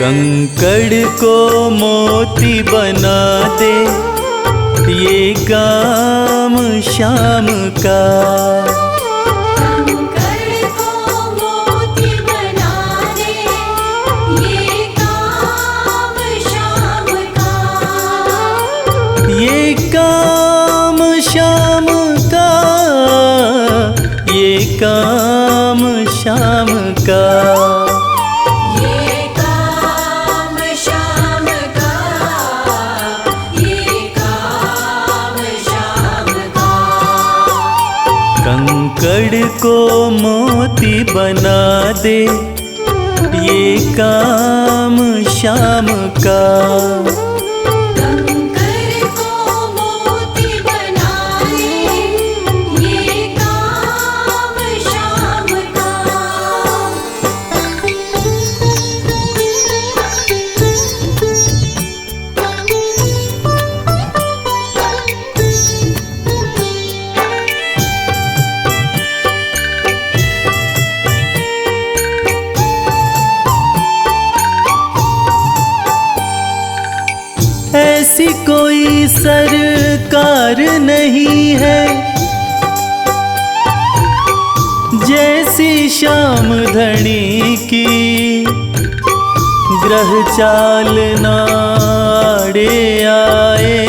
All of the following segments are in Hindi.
कंकड़ को मोती बना दे, ये काम शाम का। कंकड़ को मोती बना दे, ये काम शाम का। ये काम शाम का, ये काम शाम का। कंकड़ को मोती बना दे, ये काम शाम का। कंकड़ को मोती बना दे, ये काम शाम का। ऐसी कोई सरकार नहीं है जैसी श्याम धनी की। ग्रह चाल नाड़े आए,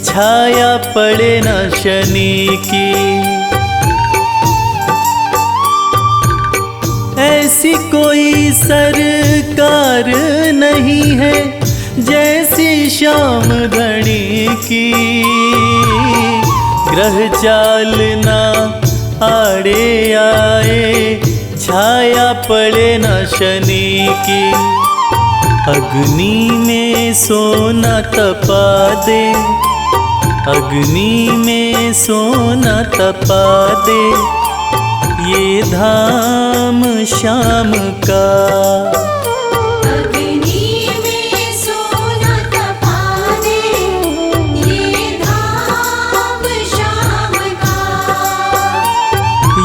छाया पड़े न शनि की। ऐसी कोई सरकार नहीं है जैसी श्याम धनी की। ग्रह चाल ना आड़े आए, छाया पड़े न शनि की। अग्नि में सोना तपा दे, अग्नि में सोना तपा दे, ये धाम शाम का।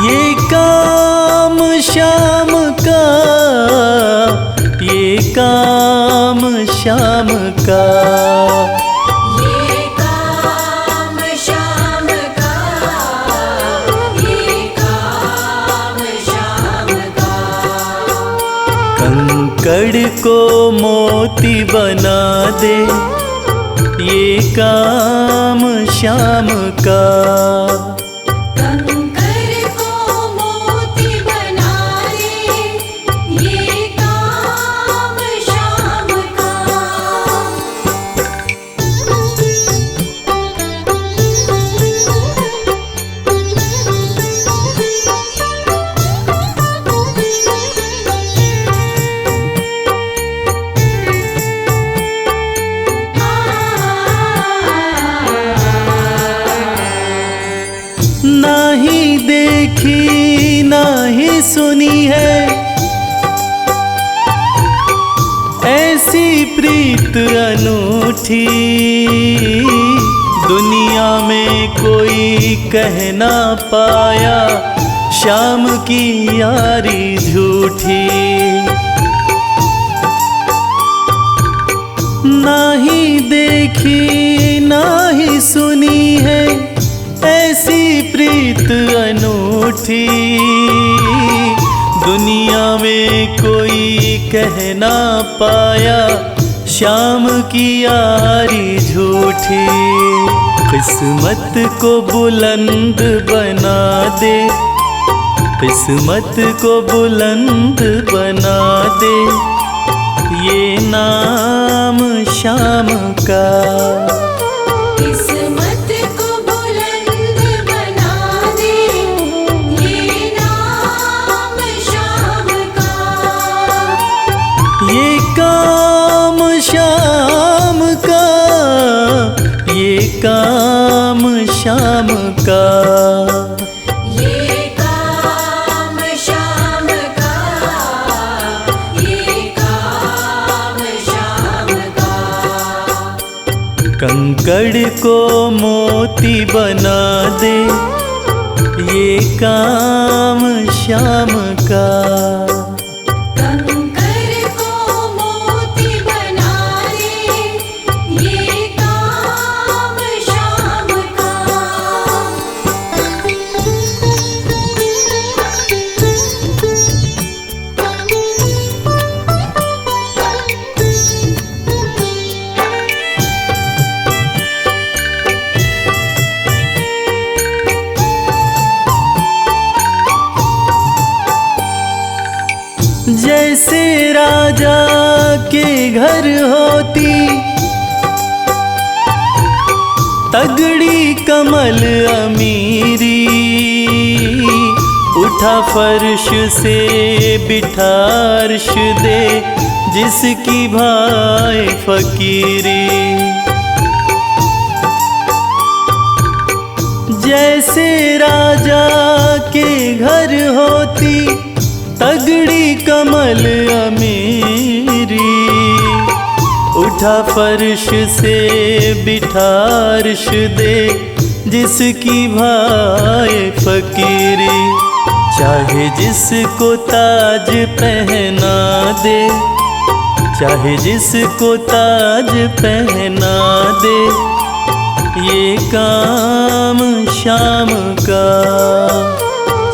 ये काम शाम का, ये काम शाम का। ये काम शाम का, ये काम शाम का। कंकड़ को मोती बना दे, ये काम शाम का। नाही देखी नाही सुनी है ऐसी प्रीत अनूठी। दुनिया में कोई कह ना पाया, शाम की यारी झूठी। नाही देखी नाही सुनी है ऐसी प्रीत अनूठी। दुनिया में कोई कह ना पाया, शाम की यारी झूठी। किस्मत को बुलंद बना दे, किस्मत को बुलंद बना दे, ये नाम शाम का। किस्मत को बुलंद बना दे, ये नाम शाम का। ये काम शाम का, ये काम शाम का। ये काम शाम का, ये काम शाम का। कंकड़ को मोती बना दे, ये काम शाम का। कंकड़ को मोती के घर होती, तगड़ी कमल अमीरी, उठा फर्श से बिठा अर्श दे, जिसकी भाई फकीरी। जैसे राजा के घर होती, तगड़ी कमल अमीरी, उठा फर्श से बिठा अर्श दे, जिसकी भाई फकीरी। चाहे जिसको ताज पहना दे, चाहे जिसको ताज पहना दे, ये काम शाम का।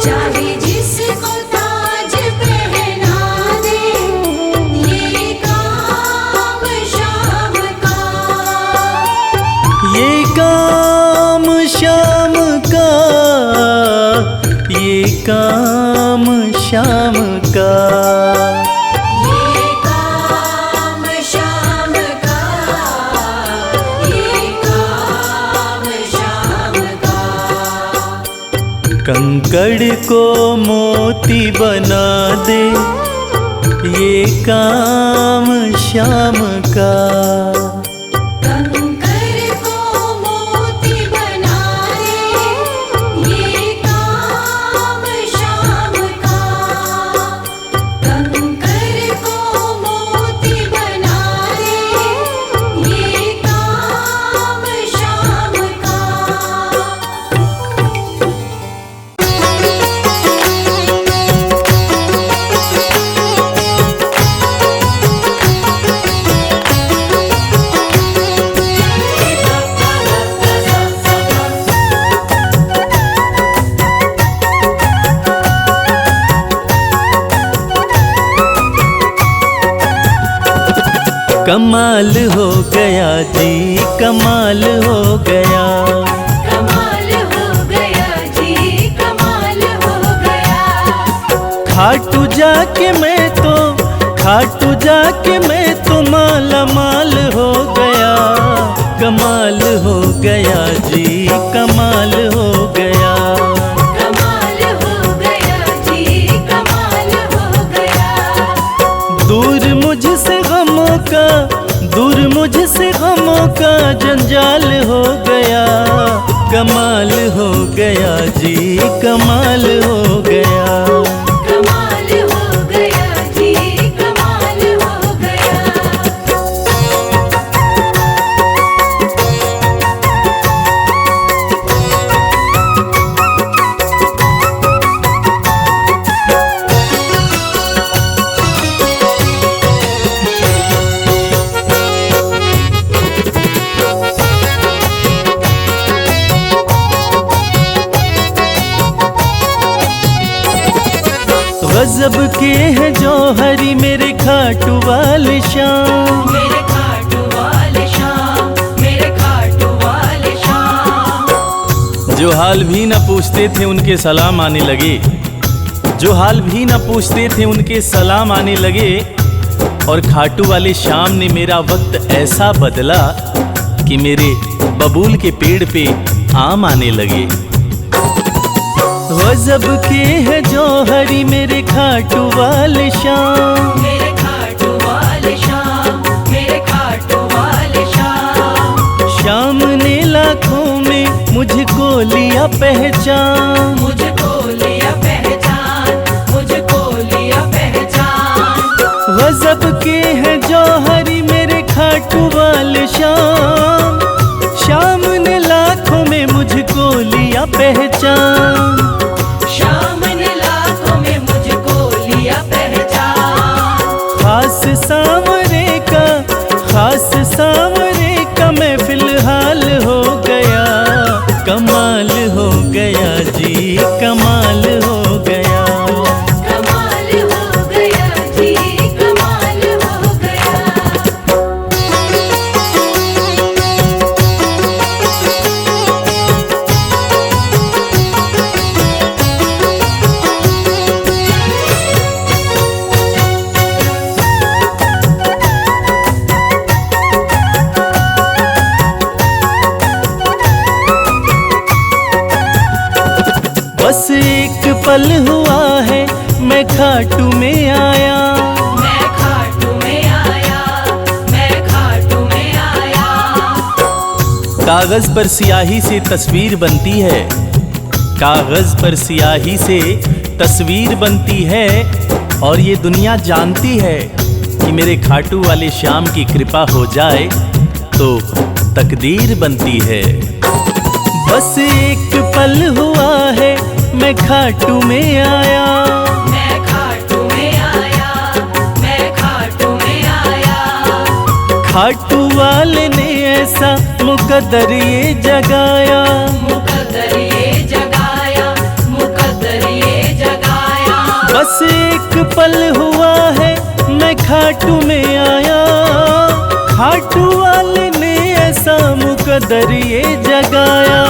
चाहे जिसको ताज पहना दे, ये काम शाम का। ये काम शाम का, ये काम शाम का। ये काम शाम का, ये काम शाम का। कंकड़ को मोती बना दे, ये काम शाम का। कंकर को मोती बना दे, ये काम शाम का। कंकर को मोती बना दे, ये काम शाम का। कमाल हो गया जी, कमाल हो गया। कमाल हो गया जी, कमाल हो गया। खाटू जाके मैं तो, खाटू जाके मैं तो माला माल हो गया। कमाल हो गया जी, कमाल हो गया। कमाल हो गया जी, कमाल हो गया। दूर मुझसे गमों का, दूर मुझसे गमों का जंजाल हो गया। कमाल हो गया जी, कमाल हो गया। कमाल हो गया जी, कमाल हो गया। गजब के हैं जौहरी मेरे खाटू वाले शाम। मेरे खाटू वाले शाम, मेरे खाटू वाले शाम। जो हाल भी न पूछते थे उनके सलाम आने लगे, जो हाल भी न पूछते थे उनके सलाम आने लगे। और खाटू वाले शाम ने मेरा वक्त ऐसा बदला कि मेरे बबूल के पेड़ पे आम आने लगे। गजब के हैं जौहरी मेरे खाटू वाले शाम। मेरे खाटू वाले शाम, मेरे खाटू वाले शाम। शाम ने लाखों में मुझको लिया पहचान, मुझको लिया पहचान, मुझको लिया पहचान। गजब के हैं जौहरी मेरे खाटू वाले शाम। शाम ने लाखों में मुझको लिया पहचान। शाम ने लाखों में मुझको लिया पहचान। खास सांवरे का, खास सांवरे का मैं फिलहाल हो गया। कमाल हो गया जी, कमाल हो गया। कमाल हो गया जी, कमाल हो गया। पल हुआ है मैं खाटू में आया, मैं खाटू में आया, मैं खाटू में आया। कागज पर स्याही से तस्वीर बनती है, कागज पर स्याही से तस्वीर बनती है, और ये दुनिया जानती है कि मेरे खाटू वाले श्याम की कृपा हो जाए तो तकदीर बनती है। बस एक पल हुआ है मैं खाटू में आया, मैं खाटू में आया, मैं खाटू में आया। खाटू वाले ने ऐसा मुकद्दर ये जगाया, मुकद्दर ये जगाया, मुकद्दर ये जगाया। बस एक पल हुआ है मैं खाटू में आया, खाटू वाले ने ऐसा मुकद्दर ये जगाया।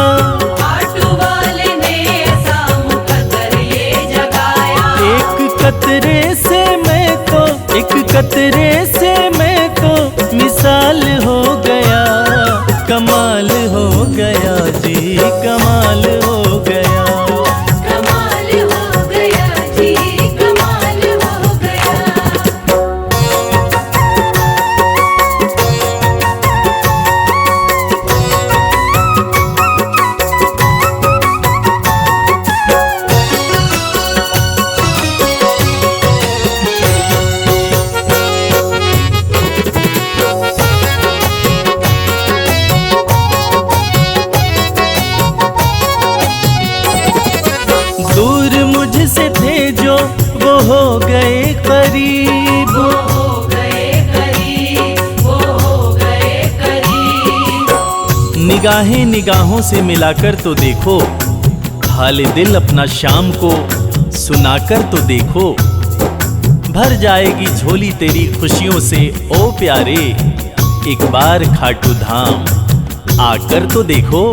खाटू वाले ने ऐसा मुकद्दर ये जगाया। एक कतरे से मैं तो, एक कतरे से मैं तो मिसाल हो गया, कमाल हो गया जी, कमाल हो गया। कमाल हो गया जी, कमाल हो गया। दूर मुझसे थे जो वो हो गए करीब, वो हो गए करीब, वो हो गए करीब। निगाहें निगाहों से मिलाकर तो देखो, हाल दिल अपना शाम को सुनाकर तो देखो। भर जाएगी झोली तेरी खुशियों से ओ प्यारे, एक बार खाटू धाम आकर तो देखो।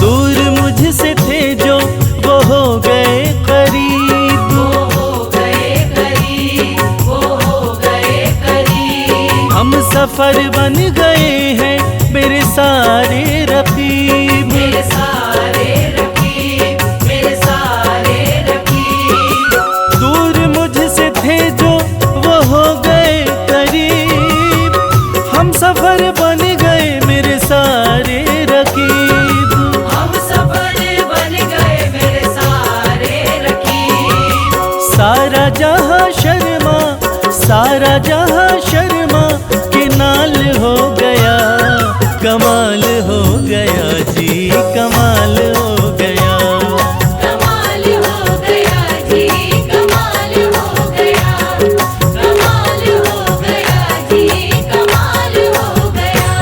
दूर मुझसे थे जो वो हो गए करीब, वो हो गए करीब, वो हो गए करीब। हम सफर बन गए हैं मेरे सारे रकीब, मेरे सारे रकीब, मेरे सारे रकीब। दूर मुझसे थे जो वो हो गए करीब, हम सफर बन गए मेरे सारे रकीब। हम सफर बन गए मेरे सारे रकीब। सारा जहां शर्मा, सारा जहां शर्मा के नाल हो गया, कमाल हो गया जी, कमाल हो गया। कमाल हो गया जी, कमाल हो गया। कमाल हो गया जी, कमाल हो गया।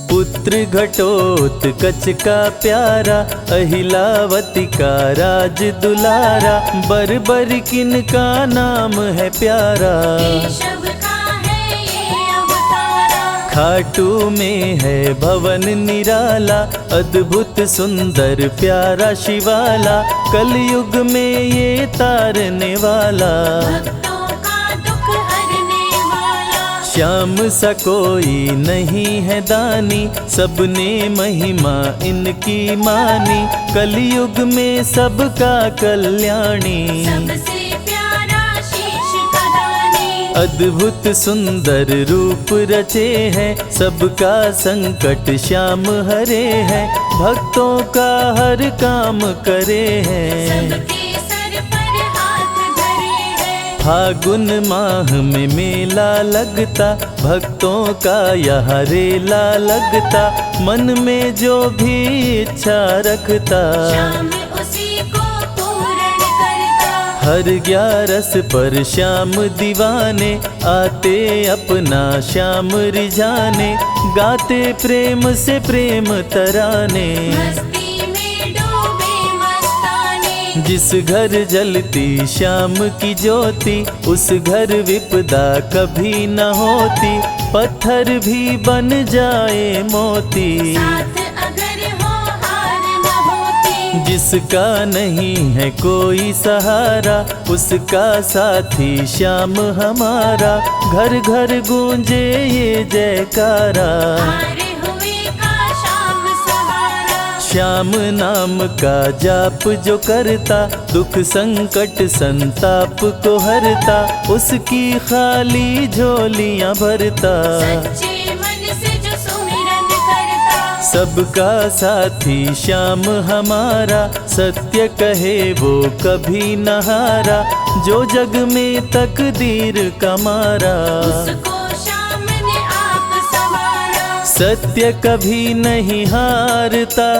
पुत्र घटोत्कच का प्यारा, अहिलावती का राज दुलारा, बरबर किन का नाम है प्यारा। केशव का है ये अवतारा। खाटू में है भवन निराला, अद्भुत सुंदर प्यारा शिवाला, कलयुग में ये तारने वाला। भक्तों का दुख हरने वाला। श्याम सा कोई नहीं है दानी, सबने महिमा इनकी मानी, कलयुग में सबका कल्याणी। सबसे प्यारा शीश का दानी। अद्भुत सुंदर रूप रचे हैं, सबका संकट श्याम हरे हैं, भक्तों का हर काम करे हैं। सबके सर पर हाथ धरे हैं। फागुन माह में मेला लगता, भक्तों का यहाँ रेला लगता, मन में जो भी इच्छा रखता, श्याम उसी को पूर्ण करता। हर 11 पर श्याम दीवाने, आते अपना श्याम रिझाने, गाते प्रेम से प्रेम तराने। मस्ती में डूबे मस्ताने। जिस घर जलती श्याम की ज्योति, उस घर विपदा कभी न होती, पत्थर भी बन जाए मोती। साथ अगर हो हार न होती। जिसका नहीं है कोई सहारा, उसका साथी श्याम हमारा। घर घर गूंजे ये जयकारा, हारे हुए का श्याम सहारा। श्याम नाम का जाप जो करता, दुख संकट संताप को हरता। उसकी खाली झोलियां भरता, सच्चे मन से जो सुमिरन करता। सबका साथी श्याम हमारा। सत्य कहे वो कभी न हारा, जो जग में तकदीर का मारा। उसको श्याम ने आप संवारा। सत्य कभी नहीं हारता,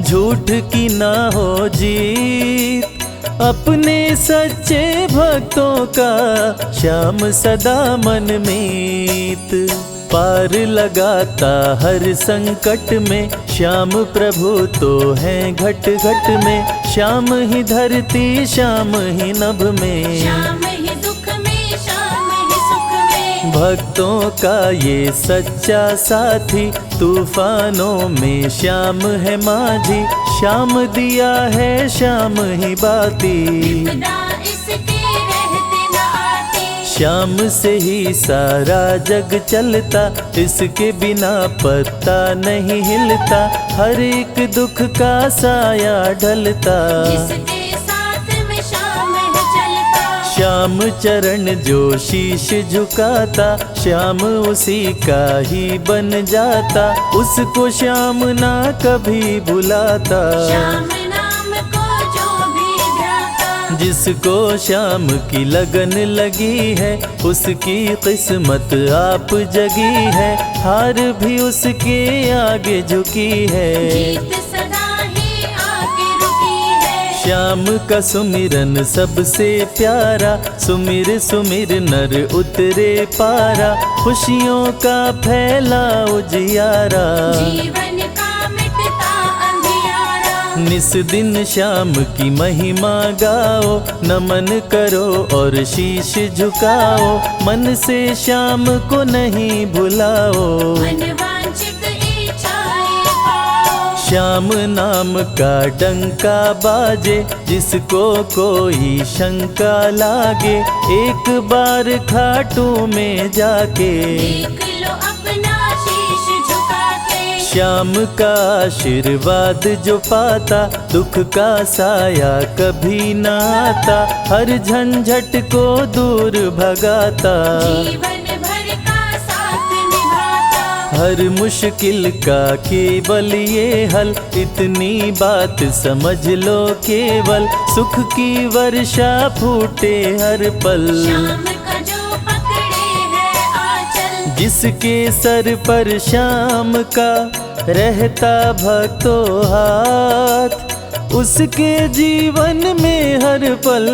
झूठ की ना हो जीत। अपने सच्चे भक्तों का श्याम सदा मन मीत। पार लगाता हर संकट में, श्याम प्रभु तो हैं घट घट में। श्याम ही धरती श्याम ही नभ में, श्याम ही दुख में श्याम ही सुख में। भक्तों का ये सच्चा साथी। तूफानों में श्याम है माझी, श्याम दिया है श्याम ही बाती। विपदा इसके रहते न आती। श्याम से ही सारा जग चलता, इसके बिना पत्ता नहीं हिलता। हर एक दुख का साया ढलता, जिसके साथ में श्याम है चलता। श्याम चरण जो शीश झुकाता, श्याम उसी का ही बन जाता। उसको श्याम ना कभी बुलाता, श्याम नाम को जो भी ध्याता। जिसको श्याम की लगन लगी है, उसकी किस्मत आप जगी है। हार भी उसके आगे झुकी है, जीत सदा ही आगे रुकी है। श्याम का सुमिरन सबसे प्यारा। सुमिर सुमिर नर उतरे पारा, खुशियों का फैला उजियारा। जीवन का मिटता अंधियारा। निस दिन श्याम की महिमा गाओ, नमन करो और शीश झुकाओ। मन से श्याम को नहीं भुलाओ, मन वांछित इच्छाएं पाओ। श्याम नाम का डंका बाजे, जिसको कोई शंका लागे। एक बार खाटू में जाके, देख लो अपना शीश झुका के। श्याम का आशीर्वाद जो पाता, दुख का साया कभी न आता। हर झंझट को दूर भगाता, जीवन भर का साथ निभाता। हर मुश्किल का केवल ये हल। इतनी बात समझ लो केवल, सुख की वर्षा फूटे हर पल। श्याम का जो पकड़े है आंचल, जिसके सर पर श्याम का रहता भक्तों हाथ, उसके जीवन में हर पल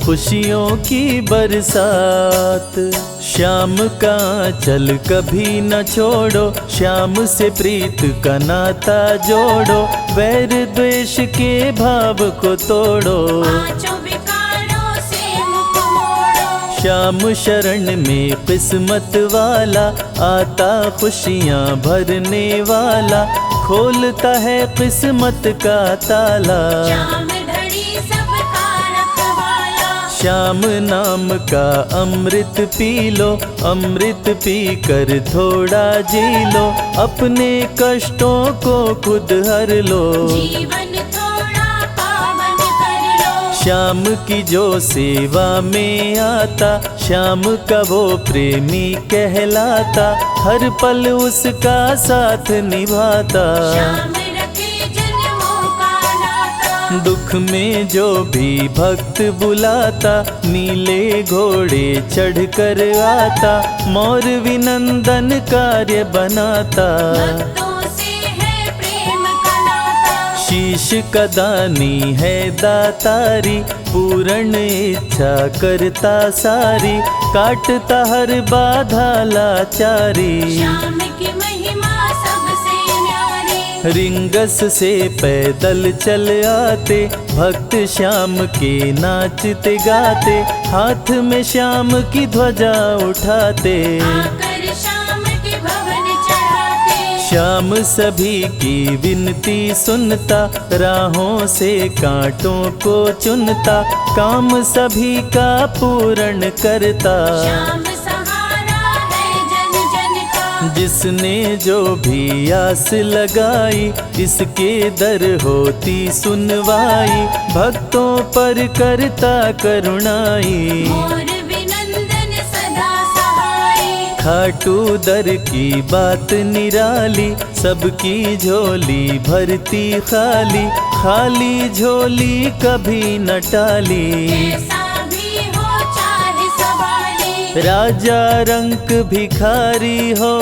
खुशियों की बरसात। श्याम का चल कभी न छोड़ो, श्याम से प्रीत का नाता जोड़ो। वैर द्वेष के भाव को तोड़ो, पांचों विकारों से मुख मोड़ो। श्याम शरण में किस्मत वाला, आता खुशियाँ भरने वाला। खोलता है किस्मत का ताला, श्याम धड़ी सबका रखवाला। श्याम नाम का अमृत पी लो, अमृत पी कर थोड़ा जी लो। अपने कष्टों को खुद हर लो, जीवन थोड़ा पावन कर लो। श्याम की जो सेवा में आता, श्याम का वो प्रेमी कहलाता। हर पल उसका साथ निभाता, श्याम रखे जन्मों का नाता। दुख में जो भी भक्त बुलाता, नीले घोड़े चढ़ कर आता। मोर विनंदन कार्य बनाता, भक्तों से है प्रेम का नाता। शीश का दानी है दातारी, पूर्ण इच्छा करता सारी। काटता हर बाधा लाचारी, श्याम की महिमा सबसे न्यारी। रिंगस से पैदल चल आते, भक्त श्याम के नाचते गाते। हाथ में श्याम की ध्वजा उठाते, आकर श्याम के भवन चढ़ाते। श्याम सभी की विनती सुनता, राहों से कांटों को चुनता, काम सभी का पूर्ण करता। श्याम सहारा है जन जन का, जिसने जो भी आस लगाई, इसके दर होती सुनवाई, भक्तों पर करता करुणाई। मोर विनंदन सदा सहाय, खाटू दर की बात निराली, सबकी झोली भरती खाली, खाली झोली कभी न टाली। कैसा भी हो चाहे सवाली, राजा रंक भिखारी हो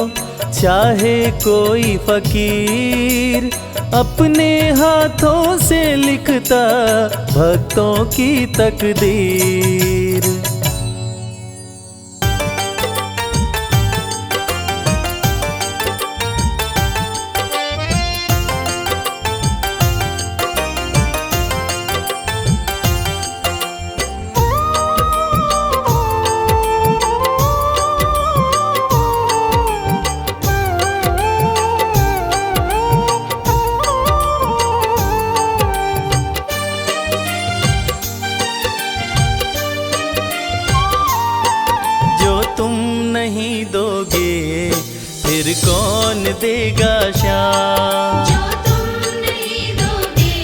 चाहे कोई फकीर, अपने हाथों से लिखता भक्तों की तकदीर। नहीं दोगे फिर कौन देगा श्याम, जो तुम नहीं दोगे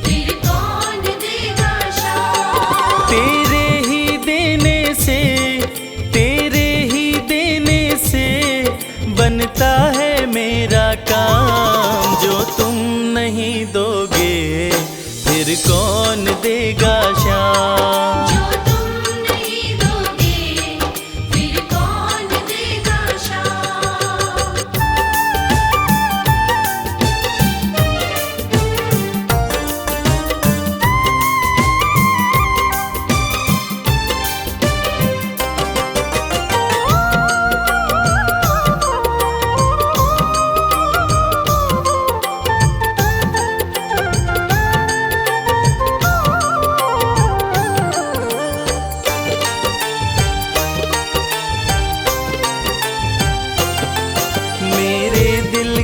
फिर कौन देगा श्याम। तेरे ही देने से, तेरे ही देने से बनता है मेरा काम, जो तुम नहीं दोगे फिर कौन देगा श्याम। जो तुम नहीं दोगे फिर कौन देगा श्याम।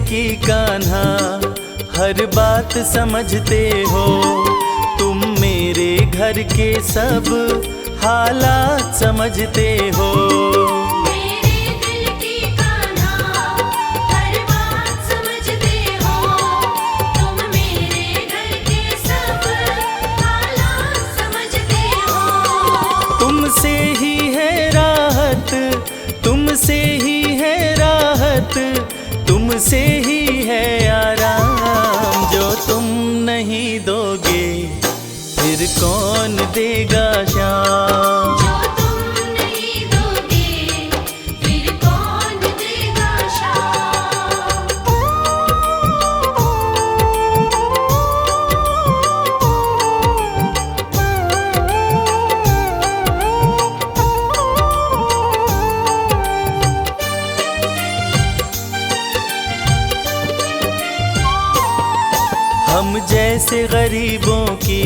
की कान्हा हर बात समझते हो, तुम मेरे घर के सब हालात समझते हो। मेरे दिल की कान्हा हर बात समझते हो, तुम मेरे घर के सब हालात समझते हो। तुमसे ही है राहत, तुमसे ही है राहत, तुमसे ही है आराम, जो तुम नहीं दोगे फिर कौन देगा श्याम। जो तुम नहीं दोगे फिर कौन देगा श्याम। हम जैसे गरीबों की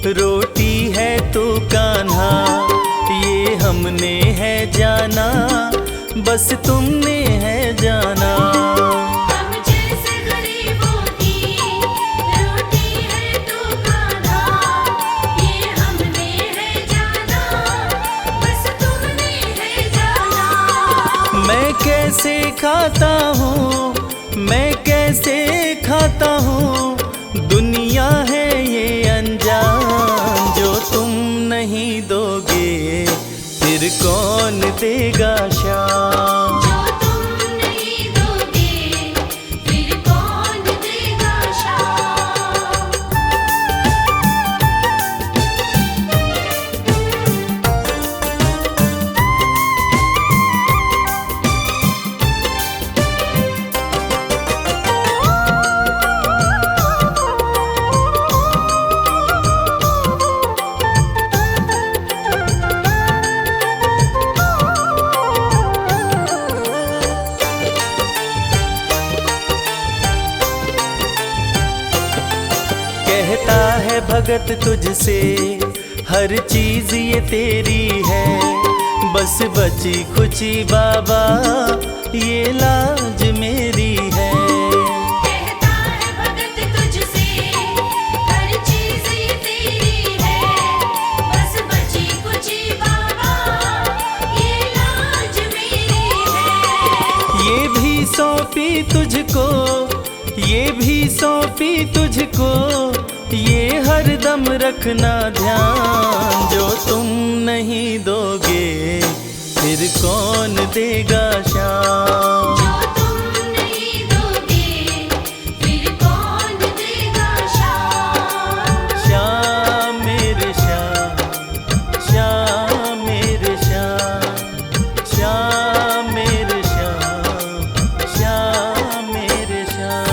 रोटी है तो कान्हा, ये हमने है जाना बस तुमने है जाना। हम जैसे गरीबों की रोटी है तो कान्हा, ये हमने है जाना बस तुमने है जाना। मैं कैसे खाता हूँ, मैं कैसे खाता हूँ, दुनिया है ये अनजान, जो तुम नहीं दोगे फिर कौन देगा श्याम। जो तुम नहीं दोगे फिर कौन देगा श्याम। कहता है भगत तुझसे हर चीज ये तेरी है, बस बची खुची बाबा ये लाज मेरी है। सौंपी तुझको, ये भी सौंपी तुझको, ये हरदम रखना ध्यान। जो तुम नहीं दोगे फिर कौन देगा शाम। जो तुम नहीं दोगे फिर कौन देगा शाम। श्याम मेरे श्याम, श्याम मेरे श्याम, श्याम मेरे श्याम, श्याम मेरे श्याम।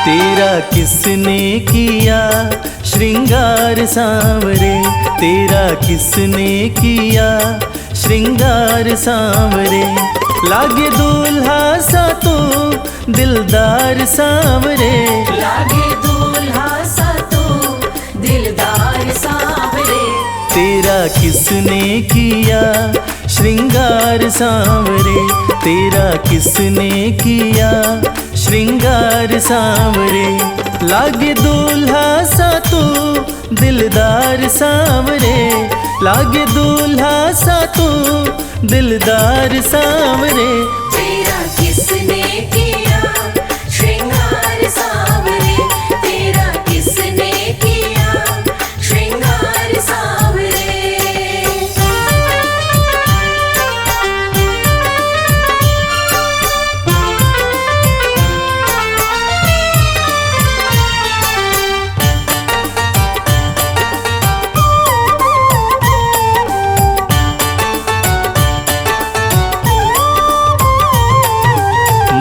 तेरा किसने किया श्रृंगार सांवरे, तेरा किसने किया श्रृंगार सांवरे। लागे दूल्हा सा तो दिलदार सांवरे, लागे दूल्हा सा तो दिलदार सांवरे। तेरा किसने किया श्रृंगार सांवरे, तेरा किसने किया श्रृंगार सांवरे। लागे दूल्हा सा तो दिलदार सांवरे, लागे दूल्हा सा तो दिलदार सांवरे। तेरा किसने किया श्रृंगार सांवरे, तेरा किसने किया श्रृंगार सांवरे।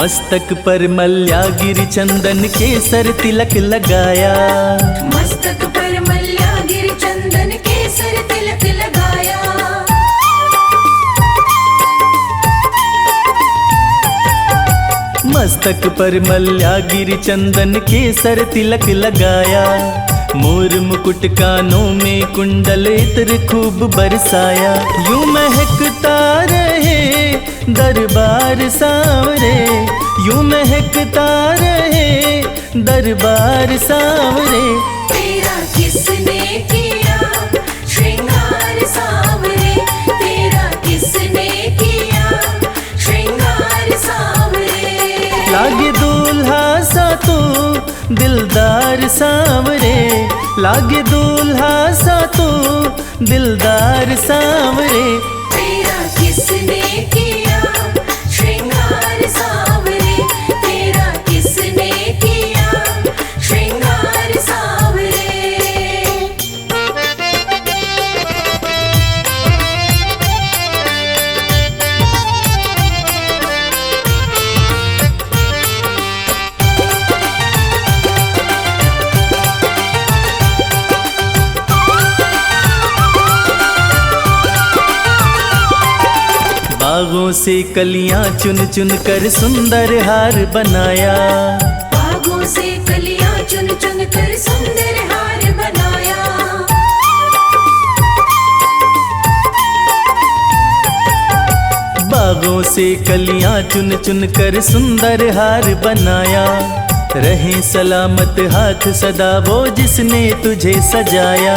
मस्तक पर मल्यागिरी चंदन केसर तिलक लगाया, मस्तक पर मल्यागिरी चंदन केसर तिलक लगाया। मस्तक पर मल्यागिरी चंदन केसर तिलक लगाया। मोर मुकुट कानों में कुंडल इत्र खूब बरसाया। यूं महकता रहे दरबार सांवरे, यूं महकता रहे दरबार सांवरे। तेरा किसने किया श्रृंगार सांवरे, तेरा किसने किया श्रृंगार सांवरे। लागे दूल्हा सा तो दिलदार सांवरे, लागे दूल्हा सा तो दिलदार सांवरे। तेरा किसने किया श्रृंगार सांवरे, तेरा किसने किया श्रृंगार सांवरे। बागों से कलियां चुन चुन कर सुंदर हार बनाया, बागों से कलियां चुन चुन कर सुंदर हार बनाया। बागों से कलियां चुन चुन कर सुंदर हार बनाया। रहे सलामत हाथ सदा वो जिसने तुझे सजाया।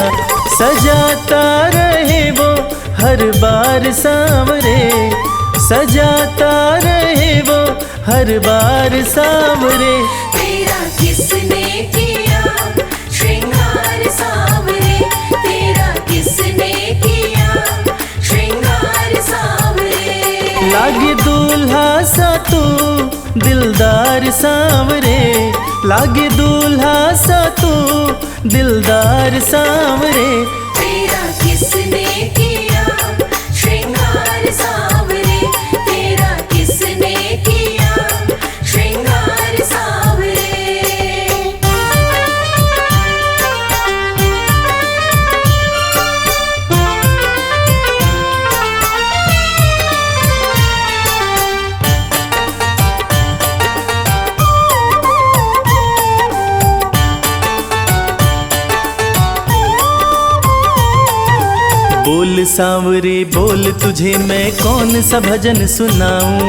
सजाता रहे वो हर बार सांवरे, सजाता रहे वो हर बार सांवरे। तेरा किसने किया श्रृंगार सांवरे, तेरा किसने किया श्रृंगार सांवरे। लागे दूल्हा सा तू दिलदार सांवरे, लागे दूल्हा सा तू दिलदार सांवरे। तेरा किसने किया श्रृंगार सांवरे, तेरा किसने किया श्रृंगार सांवरे। बोल सांवरे बोल तुझे मैं कौन सा भजन सुनाऊं।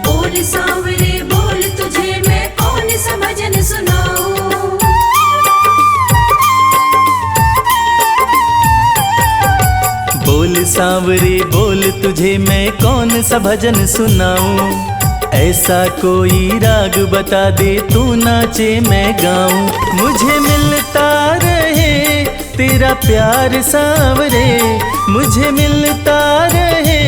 बोल सांवरे बोल तुझे मैं कौन सा भजन सुनाऊं। बोल सांवरे बोल तुझे मैं कौन सा भजन सुनाऊं। ऐसा कोई राग बता दे तू नाचे मैं गाऊं। मुझे मिलता रहे तेरा प्यार सांवरे, मुझे मिलता रहे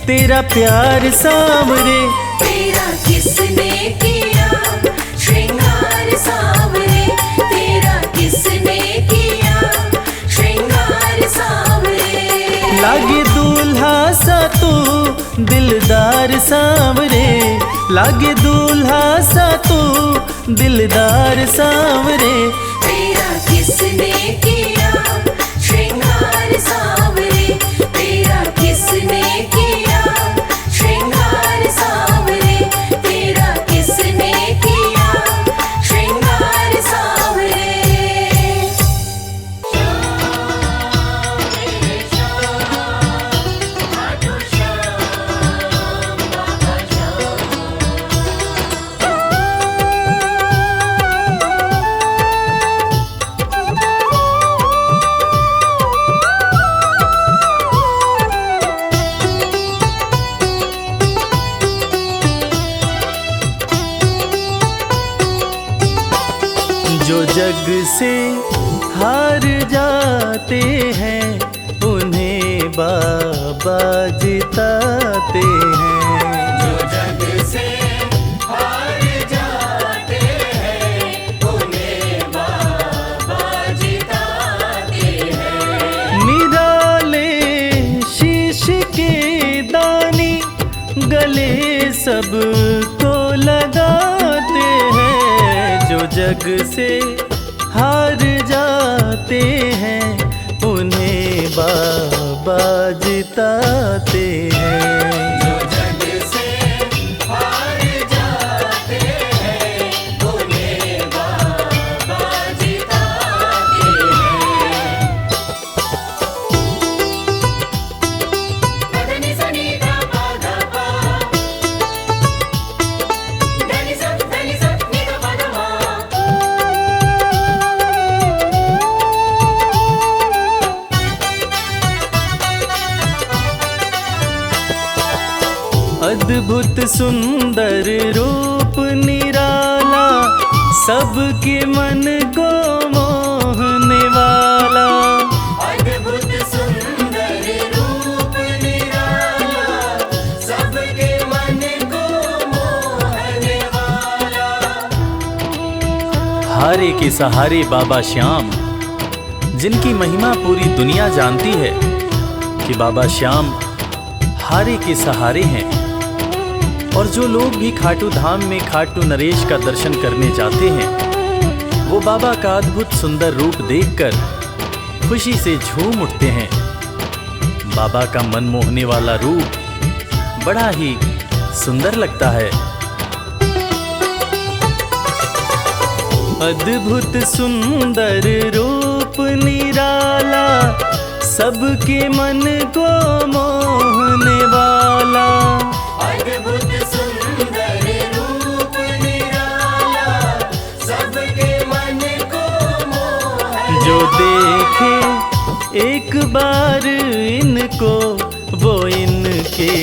तेरा प्यार सांवरे। तेरा किसने किया श्रृंगार सांवरे, तेरा किसने किया श्रृंगार सांवरे। लागे दूल्हा सा तू दिलदार सांवरे, लागे दूल्हा सा तू दिलदार सांवरे। तेरा किसने किया श्रृंगार सांवरे, तेरा किसने किया श्रृंगार सांवरे, तेरा किसने किया श्रृंगार सांवरे। जो जग से हार जाते हैं उन्हें बाबा जिताते हैं। जो जग से हार जाते हैं उन्हें बाबा जिताते हैं। निराले शीश के दानी गले सबको लगाते हैं। जो जग से हार जाते हैं उन्हें बाबा जिताते हैं। जो जग से हार जाते हैं उन्हें बाबा जिताते हैं। धनि सनि धा पा धा पा, धनि सा नि धा पा धा मा। अद्भुत सुंदर रूप निराला सबके मन को मोहने वाला। अद्भुत सुंदर रूप निराला सबके मन को मोहने वाला। हारे के सहारे बाबा श्याम, जिनकी महिमा पूरी दुनिया जानती है कि बाबा श्याम हारे के सहारे हैं। और जो लोग भी खाटू धाम में खाटू नरेश का दर्शन करने जाते हैं वो बाबा का अद्भुत सुंदर रूप देखकर खुशी से झूम उठते हैं। बाबा का मन मोहने वाला रूप बड़ा ही सुंदर लगता है। अद्भुत सुंदर रूप निराला सबके मन को मोहने वाला। अद्भुत सुंदर रूप निराला सबके मन को मोहने। जो देखे एक बार इनको वो इनके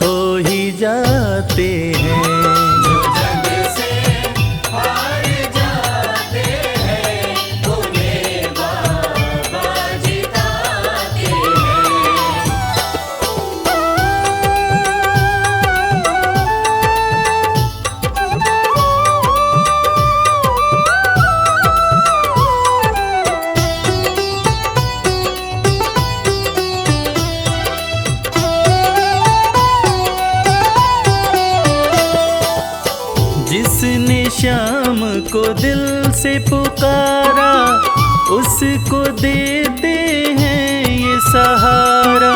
हो ही जाते हैं। जो जग से हार जाते हैं उन्हें बाबा जिताते हैं। जिसने श्याम को दिल से पुकारा उसको देते हैं ये सहारा।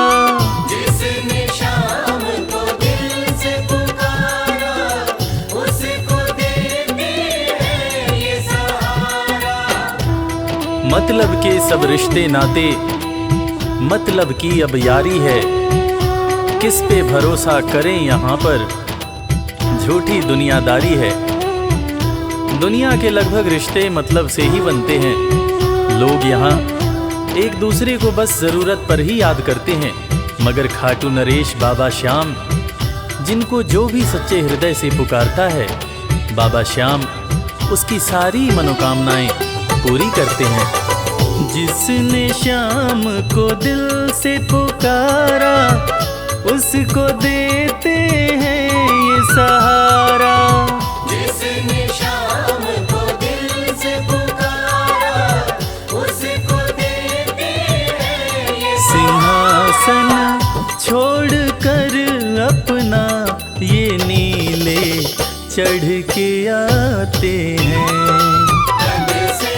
जिसने श्याम को दिल से पुकारा उसको देते हैं ये सहारा। मतलब के सब रिश्ते नाते मतलब की अब यारी है, किस पे भरोसा करें यहाँ पर, झूठी दुनियादारी है। दुनिया के लगभग रिश्ते मतलब से ही बनते हैं। लोग यहाँ एक दूसरे को बस जरूरत पर ही याद करते हैं, मगर खाटू नरेश बाबा श्याम, जिनको जो भी सच्चे हृदय से पुकारता है, बाबा श्याम उसकी सारी मनोकामनाएं पूरी करते हैं। जिसने श्याम को दिल से पुकारा, उसको देते हैं ये सहारा। जिसने शाम को दिल से पुकारा, उसको देते हैं ये सिंहासन छोड़कर अपना ये नीले चढ़ के आते हैं। जग से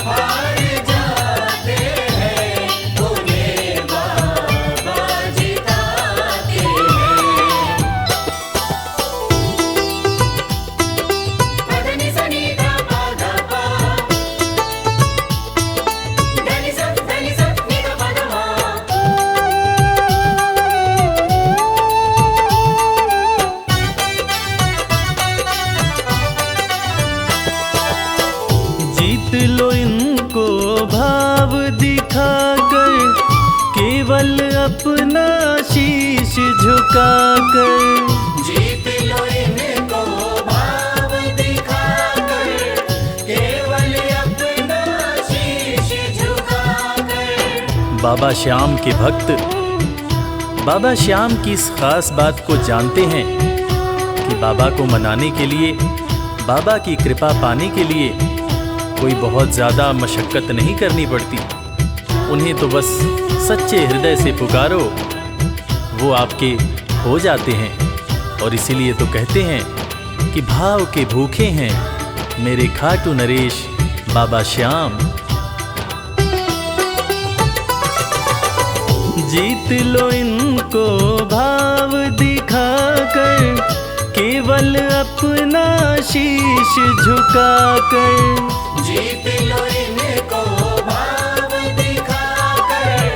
हार जाते हैं, उन्हें बाबा जिताते हैं। पदनी सनी धा पा धा पा, धनी सा नि धा पा धा मा। जीत लो इनको भाव दिखाकर, केवल अपना शीश झुकाकर। जीत लो इनको भाव दिखाकर, केवल अपना शीश झुकाकर। बाबा श्याम के भक्त बाबा श्याम की इस खास बात को जानते हैं कि बाबा को मनाने के लिए, बाबा की कृपा पाने के लिए कोई बहुत ज़्यादा मशक्क़त नहीं करनी पड़ती। उन्हें तो बस सच्चे हृदय से पुकारो, वो आपके हो जाते हैं। और इसीलिए तो कहते हैं कि भाव के भूखे हैं मेरे खाटू नरेश बाबा श्याम। जीत लो इनको भाव दिखाकर, केवल अपना शीश झुकाकर। जीत लो इनको भाव दिखाकर,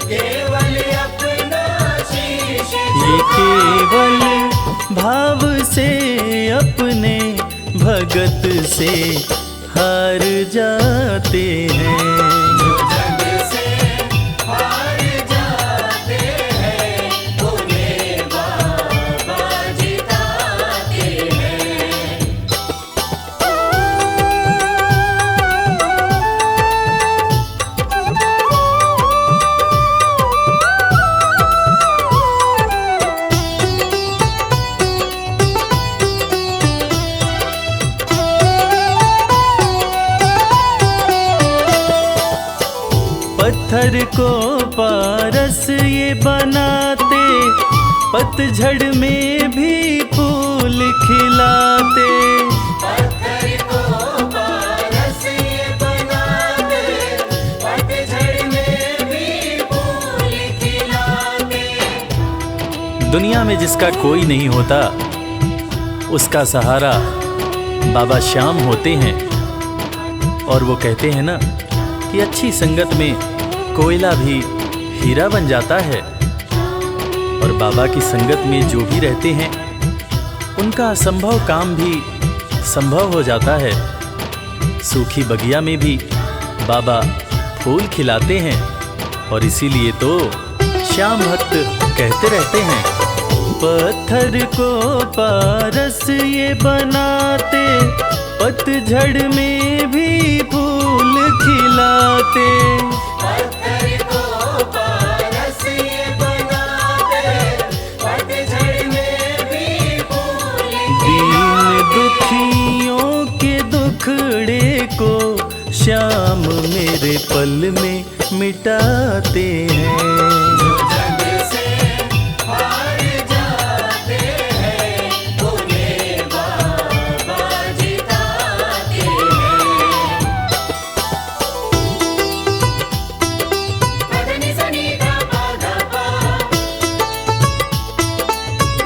केवल अपना शीश ये केवल भाव से अपने भगत से हार जाते हैं। जग से हार जाते हैं, उन्हें बाबा जिताते हैं। पत्थर को पारस ये बनाते, पतझड़ में भी फूल खिलाते। पत्थर को पारस ये बनाते, पतझड़ में भी फूल खिलाते। दुनिया में जिसका कोई नहीं होता, उसका सहारा बाबा श्याम होते हैं। और वो कहते हैं ना कि अच्छी संगत में कोयला भी हीरा बन जाता है। और बाबा की संगत में जो भी रहते हैं, उनका असंभव काम भी संभव हो जाता है। सूखी बगिया में भी बाबा फूल खिलाते हैं। और इसीलिए तो श्याम भक्त कहते रहते हैं, पत्थर को पारस ये बनाते, पतझड़ में भी फूल खिलाते। पत्थर को पारस ये बनाते, पतझड़ में भी फूल दीन दुखियों के दुखड़े को श्याम मेरे पल में मिटाते हैं। जग से हार जाते हैं, उन्हें बाबा जिताते हैं। पदनी सनी धा पा धा पा,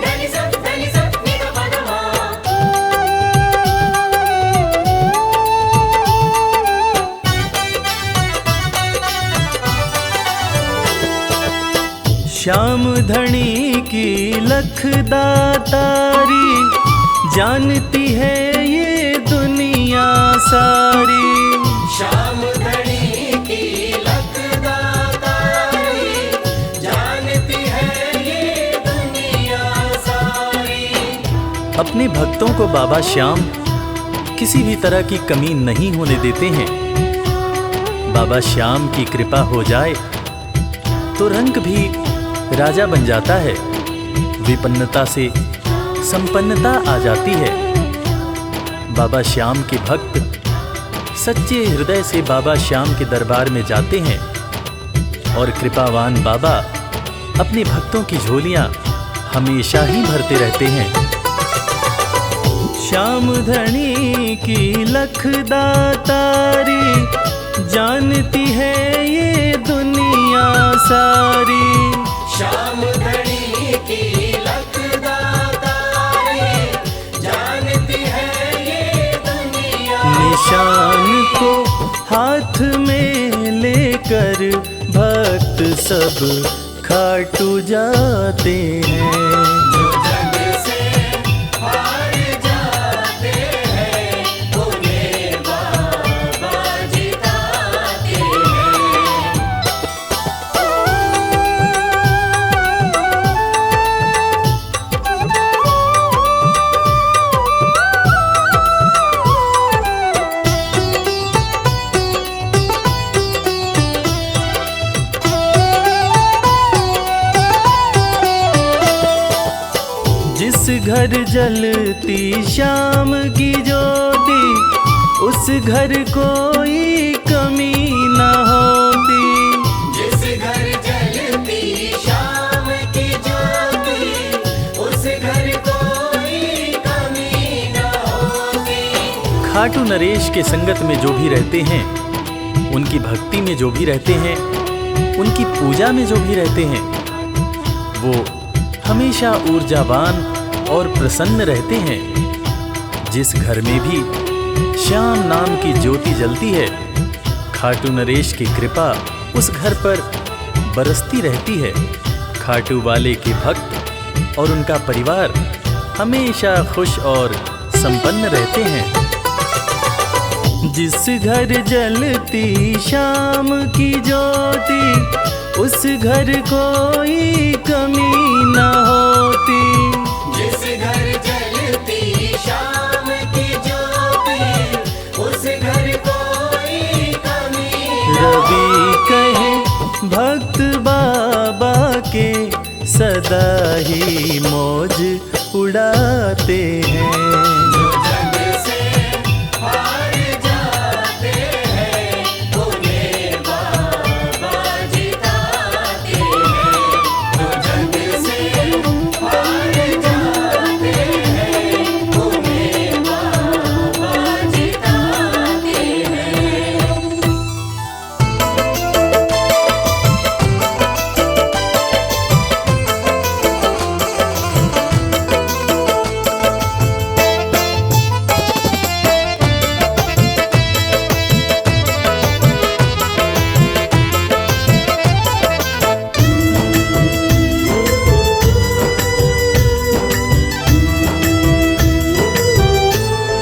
धनी सा नि धा पा धा मा। श्याम धनी की लखदातारी, जानती है ये दुनिया सारी। श्याम धनी की लखदातारी, जानती है ये दुनिया सारी। अपने भक्तों को बाबा श्याम किसी भी तरह की कमी नहीं होने देते हैं। बाबा श्याम की कृपा हो जाए तो रंग भी राजा बन जाता है, विपन्नता से संपन्नता आ जाती है। बाबा श्याम के भक्त सच्चे हृदय से बाबा श्याम के दरबार में जाते हैं और कृपावान बाबा अपने भक्तों की झोलियां हमेशा ही भरते रहते हैं। श्याम धनी की लखदातारी, जानती है ये दुनिया सारी। श्याम धनी की लखदातारी, जानती है ये दुनिया। निशान को हाथ में लेकर भक्त सब खाटू जाते हैं। जो जग से हार जाते हैं, उन्हें बाबा जिताते हैं। जिस घर जलती श्याम की ज्योति, उस घर कोई कमी न होती। जिस घर जलती श्याम की ज्योति, उस घर कोई कमी न होती। खाटू नरेश के संगत में जो भी रहते हैं, उनकी भक्ति में जो भी रहते हैं, उनकी पूजा में जो भी रहते हैं, वो हमेशा ऊर्जावान और प्रसन्न रहते हैं। जिस घर में भी श्याम नाम की ज्योति जलती है, खाटू नरेश की कृपा उस घर पर बरसती रहती है। खाटू वाले के भक्त और उनका परिवार हमेशा खुश और संपन्न रहते हैं। जिस घर जलती श्याम की ज्योति, उस घर कोई कमी न होती। जिस घर जलती श्याम की ज्योति, उस घर कोई कमी न रवि कहे भक्त बाबा के, सदा ही मौज उड़ाते हैं। जो जग से हार जाते हैं, उन्हें बाबा जिताते हैं। जो जग से हार जाते हैं, उन्हें बाबा जिताते हैं।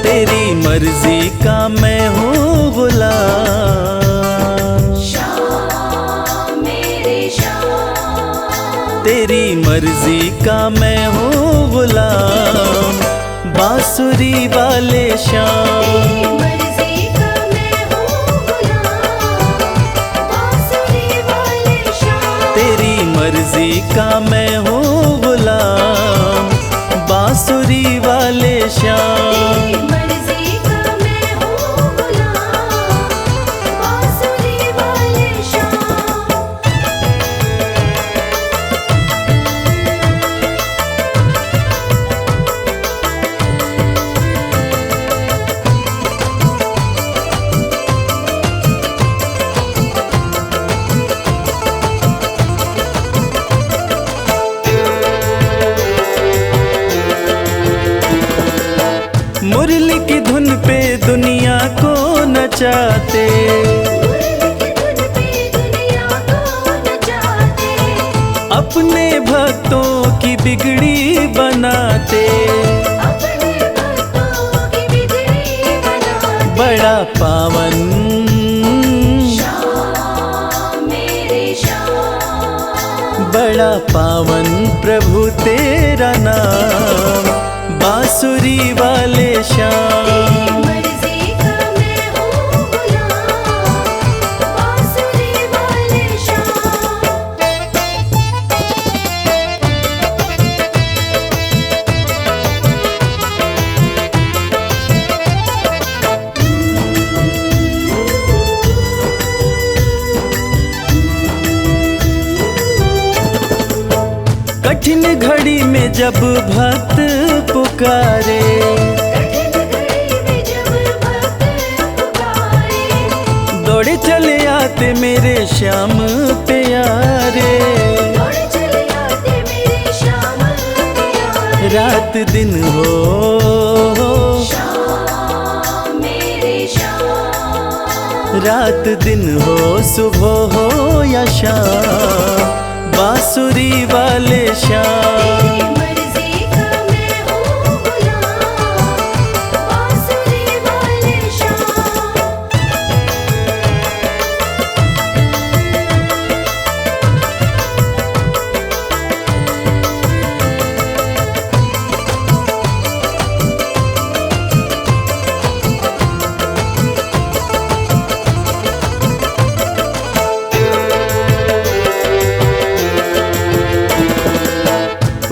तेरी मर्जी का मैं हूँ गुलाम, श्याम मेरे श्याम। तेरी मर्जी का मैं हूँ गुलाम। बांसुरी वाले श्याम, मर्जी का मैं हूँ गुलाम। बांसुरी वाले श्याम। तेरी मर्जी का मैं हूँ गुलाम। बांसुरी वाले श्याम। मर्जी का मैं हूँ गुलाम। बांसुरी वाले श्याम। मुरली की धुन पे दुनिया को नचाते, अपने भक्तों की बिगड़ी बनाते, अपने भक्तों की बिगड़ी बनाते। बड़ा पावन श्याम मेरे श्याम, बड़ा पावन प्रभु तेरा नाम, बांसुरी वाले श्याम। तेरी मर्जी का मैं हूँ गुलाम, बांसुरी वाले श्याम। कठिन घड़ी में जब भक्त पुकारे, कठिन घड़ी में जब भक्त पुकारे, दौड़े चले आते मेरे श्याम प्यारे। दौड़ चले आते मेरे श्याम प्यारे। रात दिन हो, श्याम मेरे श्याम, रात दिन हो, सुबह हो या शाम, बांसुरी वाले श्याम। तेरी मर्जी का मैं हूँ गुलाम, बांसुरी वाले श्याम।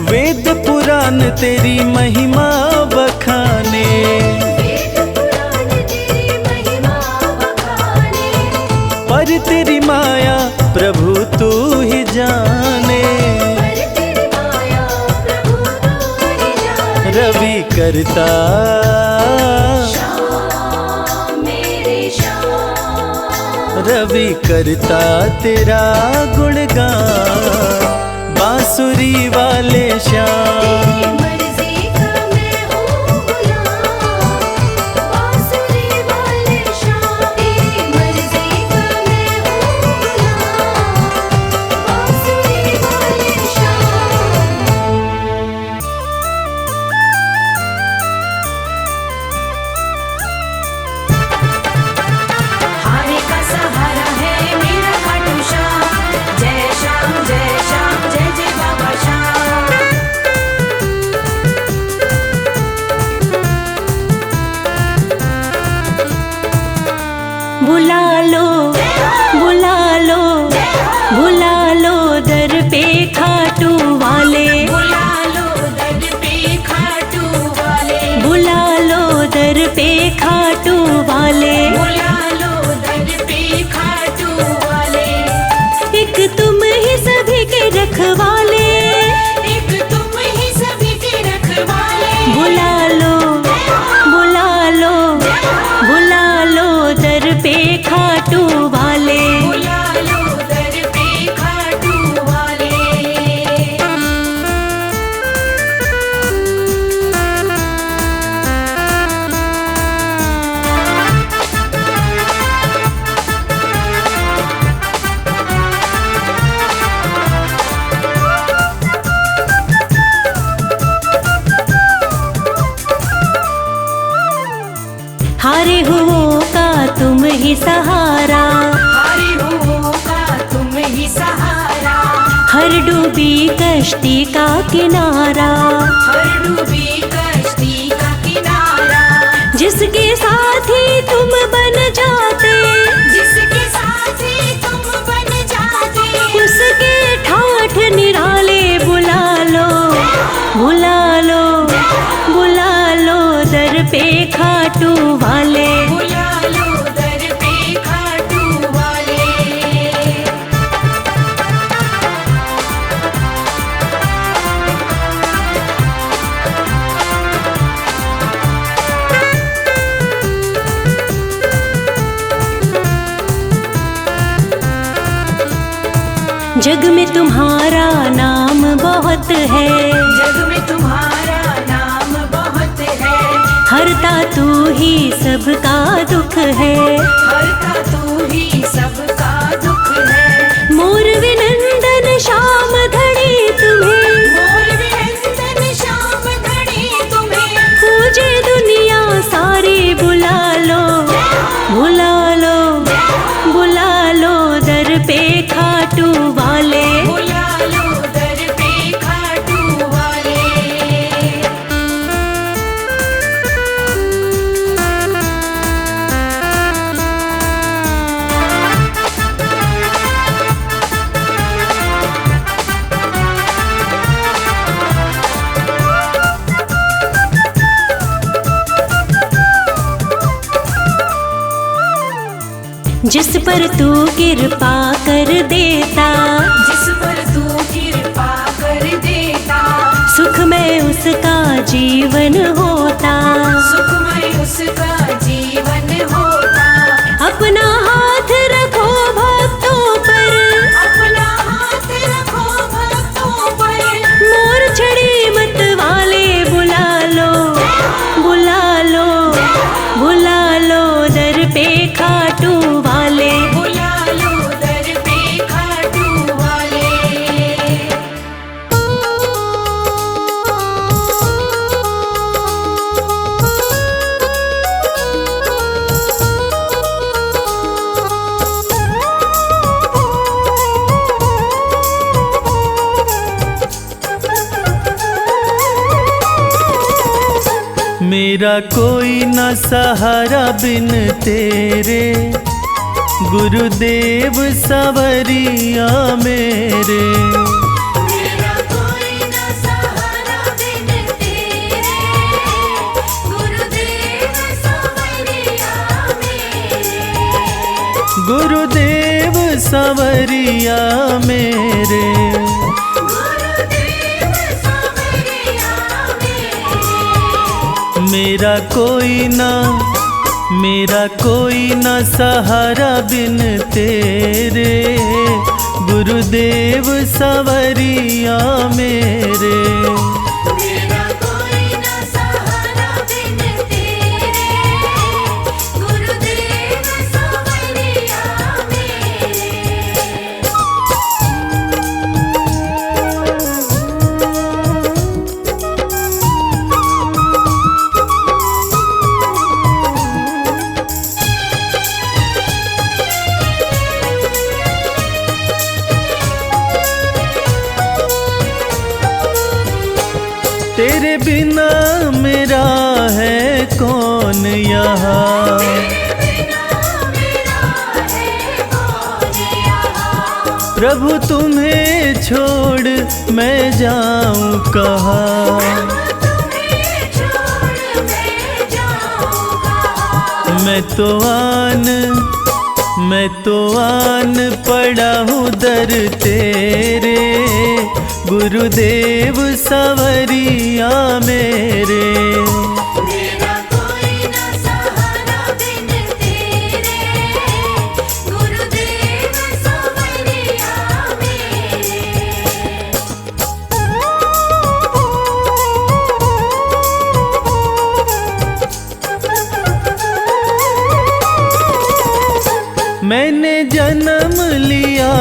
वेद पुराण तेरी महिमा बखाने, वेद पुराण तेरी महिमा बखाने, पर तेरी माया प्रभु तू ही जाने। पर तेरी माया प्रभु तू ही जाने। रवि करता, श्याम मेरे श्याम, रवि करता तेरा गुणगान, बांसुरी वाले श्याम। तेरी मर्जी का मैं हूँ गुलाम, बांसुरी वाले श्याम। तेरी मर्जी का मैं हूँ गुलाम, बांसुरी वाले श्याम। हारे का सहारा है मेरा खाटू श्याम, जय श्याम जय श्याम, जय जय बाबा श्याम। बुला लो, बुला लो, बुला लो दर पे खाटू वाले, बुला लो दर पे खाटू वाले, बुला लो दर पे खाटू वाले। बुला लो दर पे खाटू वाले। एक तुम ही सभी के रखवाले, एक तुम ही सभी के रखवाले। बुला लो, बुला लो, बुला लो दर पे खाटू वाले। बुला लो दर पे खाटू वाले। हारे हुओं का तुम ही सहारा, हारे हुओं का तुम ही सहारा, हर डूबी कश्ती का किनारा। हर डूबी कश्ती का किनारा। जिसके साथी तुम बन जाते, जिसके साथी तुम बन जाते, उसके ठाठ निराले। बुला लो, बुला लो, बुला लो दर पे खाटू वाले। बुला लो दर पे खाटू वाले। जग में तुम्हारा नाम बहुत है, जग में तुम्हारा नाम बहुत है, हरता तू ही सबका दुख है। हरता तू ही सबका दुख है। मोर विनंदन श्याम धड़ जिस पर तू कृपा कर देता, जिस पर तू कृपा कर देता, सुखमय उसका जीवन होता, सुखमय उसका जीवन होता। अपना हाथ रखो भक्तों पर, अपना हाथ रखो भक्तों पर, मोर छड़ी मत वाले बुला लो, बुला लो, बुला लो दर पे खाटू वाले। बुला लो दर पे खाटू वाले। मेरा कोई न सहारा बिन तेरे, गुरुदेव सवरिया मेरे। मेरा कोई न सहारा बिन तेरे, गुरुदेव सवरिया मेरे। गुरुदेव सवरिया मेरे। गुरुदेव सवरिया मेरे। मेरा कोई न सहारा बिन तेरे, गुरुदेव सवरिया मेरे। मेरा कोई न सहारा बिन तेरे, गुरुदेव सवरिया मेरे। तेरे बिना मेरा है कौन यहाँ, प्रभु तुम्हें छोड़ मैं जाऊं कहाँ। मैं तो आन पड़ा हूँ दर तेरे, गुरुदेव सवरिया मेरे। मेरा कोई न सहारा बिन तेरे, गुरुदेव सवरिया मेरे। मैंने जन्म लिया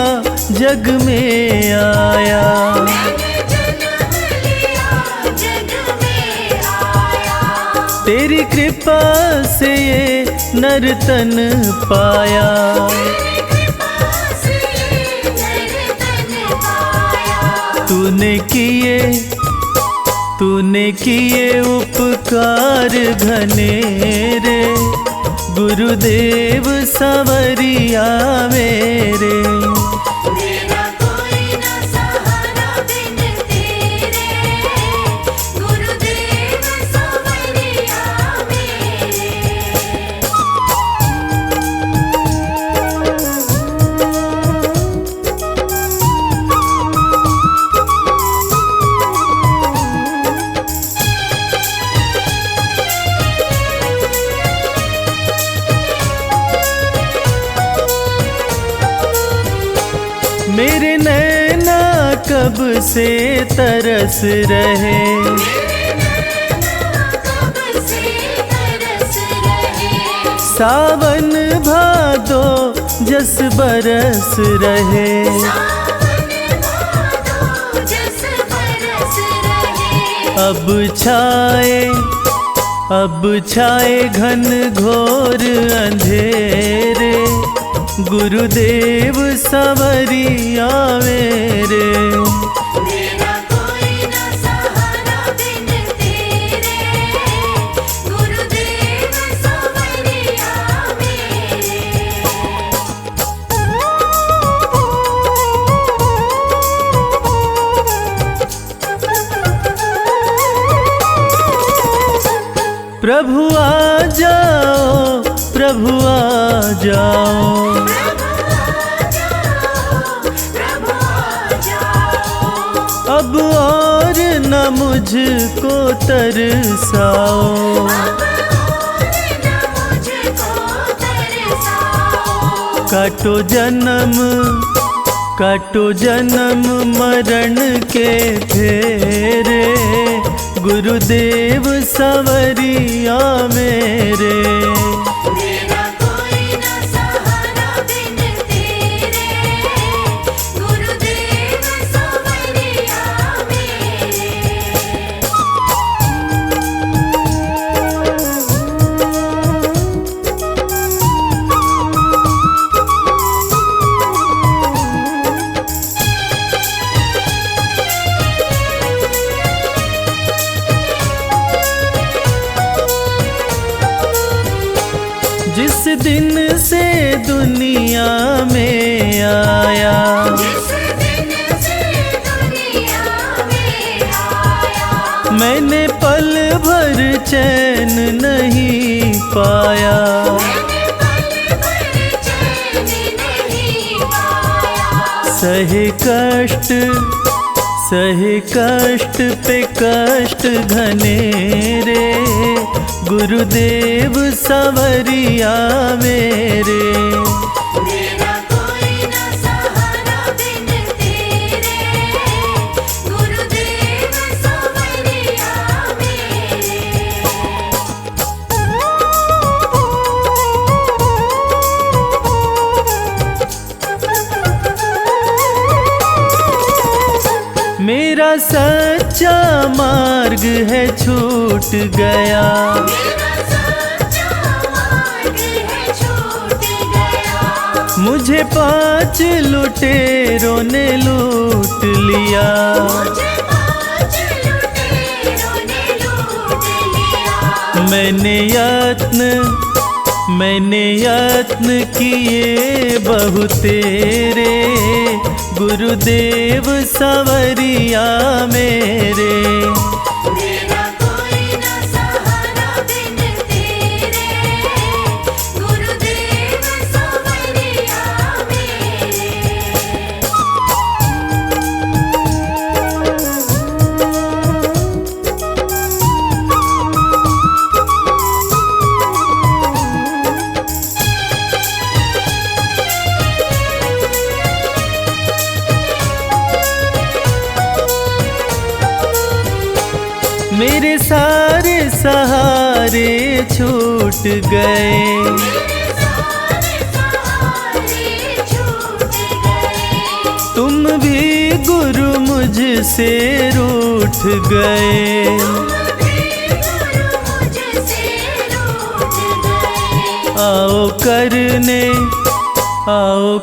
जग में आया, मैंने जन्म लिया जग में आया, तेरी कृपा से ये नर्तन पाया। तेरी कृपा से नर्तन पाया। तूने किए उपकार घनेरे, गुरुदेव सवरिया मेरे। मेरा कोई न सहारा बिन तेरे, गुरुदेव सवरिया मेरे। मेरे नैना कब से तरस रहे, मेरे नैना कब से तरस रहे, सावन भादो जस बरस रहे। सावन भादो जस बरस रहे। अब छाए घन घोर अंधेरे, गुरुदेव सवरिया मेरे। मेरा कोई न सहारा बिन तेरे, गुरुदेव सवरिया मेरे। प्रभु आ जाओ प्रभु आ जाओ। अब और न मुझको तरसाओ। काटो जन्म मरण के फेरे, गुरुदेव सवरिया मेरे। मेरा कोई न सहारा बिन तेरे, गुरुदेव सवरिया मेरे। जिस दिन से दुनिया में आया, जिस दिन से दुनिया में आया, मैंने पल भर चैन नहीं पाया। मैंने पल भर चैन नहीं पाया। सहे कष्ट पे कष्ट घनेरे, गुरुदेव सवरिया मेरे। मेरा कोई न सहारा बिन तेरे, गुरुदेव सवरिया मेरे। मेरा सच्चा मार्ग है छूट गया, मेरा सच्चा मार्ग है छूट गया। मुझे 5 लुटेरों ने लूट लिया। मुझे 5 लुटेरों ने लूट लिया। मैंने यत्न किए बहु तेरे, गुरुदेव सवरिया मेरे। मेरा कोई न सहारा बिन तेरे, गुरुदेव सवरिया मेरे। मेरे सारे सहारे छूट गए, मेरे सारे सहारे छूट गए। तुम भी गुरु मुझसे रूठ गए। तुम भी गुरु मुझसे रूठ गए। आओ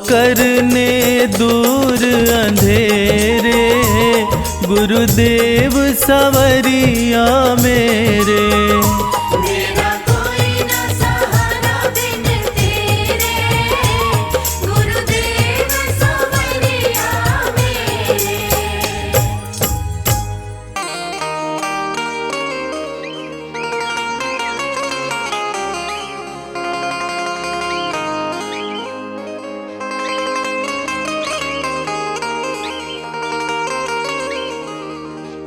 करने दूर अंधेरे, गुरुदेव सवरिया मेरे। मेरा कोई न सहारा बिन तेरे, गुरुदेव सवरिया मेरे।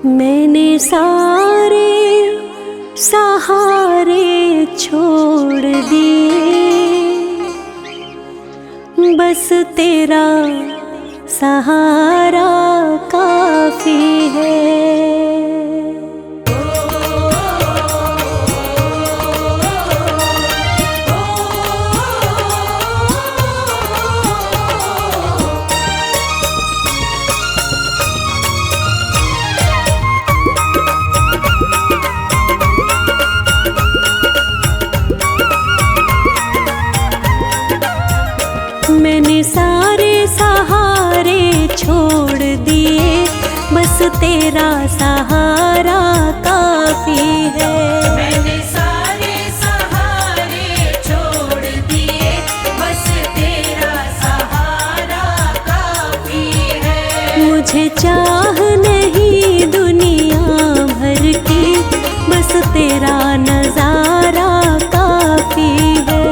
मैंने सारे सहारे छोड़ दिए, बस तेरा सहारा काफी है। मैंने सारे सहारे छोड़ दिए, बस तेरा सहारा काफी है। मैंने सारे सहारे छोड़ दिए, बस तेरा सहारा काफी है। मुझे चाह नहीं दुनिया भर की, बस तेरा नजारा काफी है।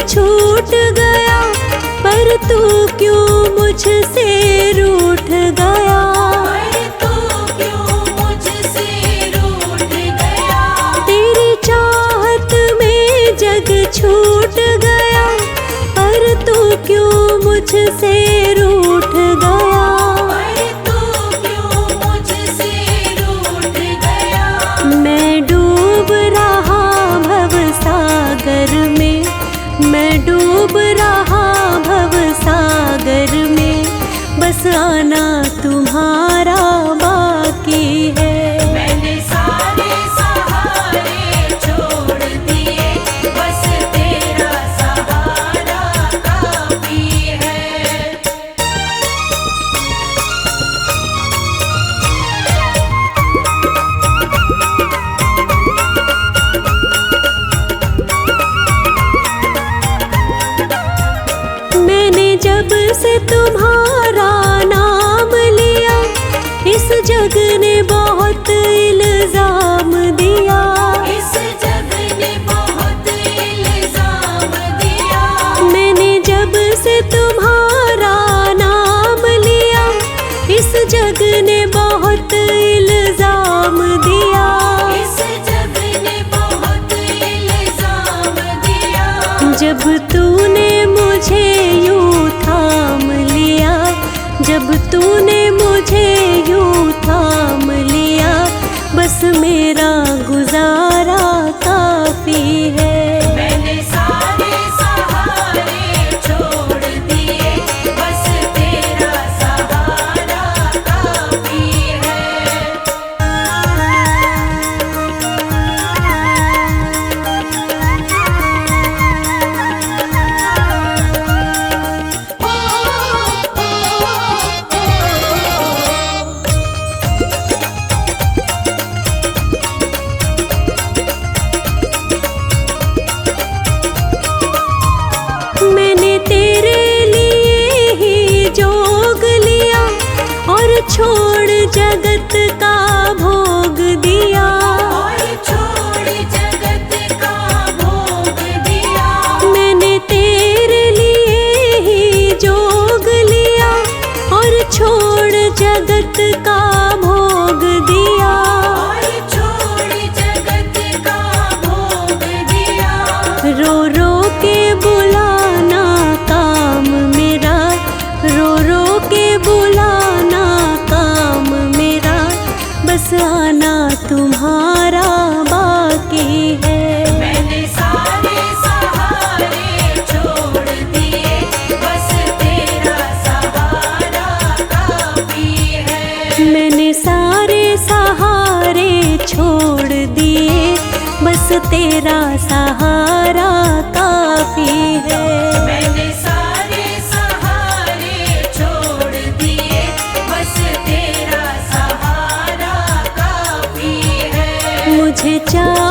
छूट गया, पर तू क्यों मुझसे रूठ गया। पर तू क्यों मुझसे रूठ गया। तेरी चाहत में जग छूट गया, पर तू क्यों मुझसे रूठ गया। पर तू क्यों मुझसे रूठ गया। मैं डूब रहा भव सागर में, मैं डूब रहा भव सागर में, बस आना तुम्हारा बाकी है। मैंने सारे सहारे छोड़ दिए, बस तेरा सहारा काफी है। मैंने जब से तुम्हारा नाम लिया, इस जग ने बहुत इल्जाम दिया। इस जग ने बहुत इल्जाम दिया। मैंने जब से तुम्हारा नाम लिया, इस जग ने बहुत इल्जाम दिया। इस जग ने बहुत इल्जाम दिया। जब तूने मुझे यूं थाम लिया, जब तूने मुझे यूं थाम लिया, बस मेरा गुजारा काफी है। मैंने सारे सहारे छोड़ दिए, बस तेरा सहारा काफी है। मैंने तेरे लिए ही जोग लिया, और छोड़ जगत का भोग दिया। और छोड़ जगत का भोग दिया। मैंने तेरे लिए ही जोग लिया, और छोड़ जगत का भोग दिया। और छोड़ जगत का भोग दिया। रो रो के बुलाना काम मेरा, रो रो के बुलाना काम मेरा, बस आना तुम्हारा बाकी है। मैंने सारे सहारे छोड़ दिए, बस तेरा सहारा काफी है। मैंने सारे सहारे छोड़ दिए, बस तेरा सहारा काफी है। मैंने सारे सहारे छोड़ दिए, बस तेरा सहारा काफी है। मुझे चाह